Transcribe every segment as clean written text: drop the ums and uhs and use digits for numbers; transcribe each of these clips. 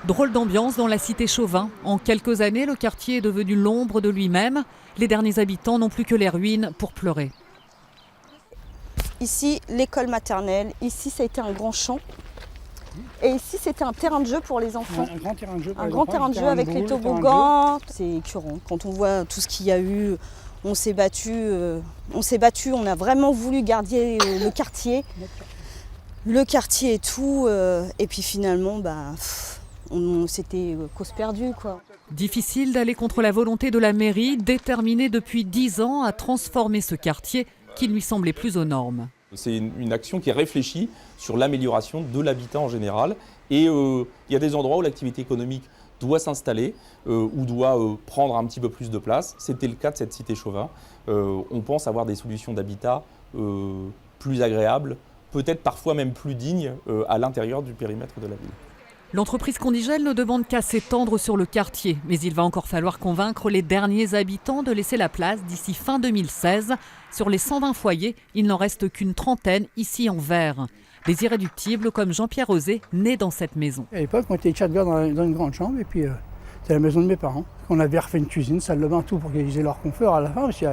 Drôle d'ambiance dans la cité Chauvin. En quelques années, le quartier est devenu l'ombre de lui-même. Les derniers habitants n'ont plus que les ruines pour pleurer. Ici, l'école maternelle. Ici, ça a été un grand champ. Et ici, c'était un terrain de jeu pour les enfants. Un grand terrain de jeu. Un grand terrain de jeu avec les toboggans. C'est écœurant. Quand on voit tout ce qu'il y a eu, on s'est battu. On a vraiment voulu garder le quartier. Le quartier et tout. Et puis finalement, c'était cause perdue, quoi. Difficile d'aller contre la volonté de la mairie, déterminée depuis 10 ans à transformer ce quartier qui lui semblait plus aux normes. C'est une action qui est réfléchie sur l'amélioration de l'habitat en général. Et il y a des endroits où l'activité économique doit s'installer ou doit prendre un petit peu plus de place. C'était le cas de cette cité Chauvin. On pense avoir des solutions d'habitat plus agréables, peut-être parfois même plus dignes à l'intérieur du périmètre de la ville. L'entreprise Condigel ne demande qu'à s'étendre sur le quartier, mais il va encore falloir convaincre les derniers habitants de laisser la place d'ici fin 2016. Sur les 120 foyers, il n'en reste qu'une trentaine ici en vert. Des irréductibles comme Jean-Pierre Osé, né dans cette maison. À l'époque, on était 4 gars dans une grande chambre et puis c'était la maison de mes parents. On avait refait une cuisine, salle de bain, tout pour qu'ils aient leur confort à la fin parce qu'ils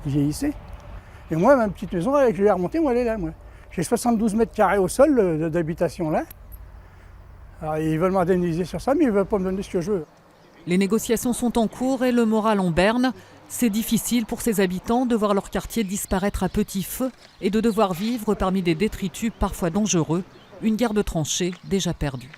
vieillissaient. Et moi, ma petite maison, je l'ai remontée, moi elle est là. J'ai 72 mètres carrés au sol d'habitation là. Alors, ils veulent m'indemniser sur ça, mais ils ne veulent pas me donner ce que je veux. Les négociations sont en cours et le moral en berne. C'est difficile pour ces habitants de voir leur quartier disparaître à petit feu et de devoir vivre parmi des détritus parfois dangereux. Une guerre de tranchées déjà perdue.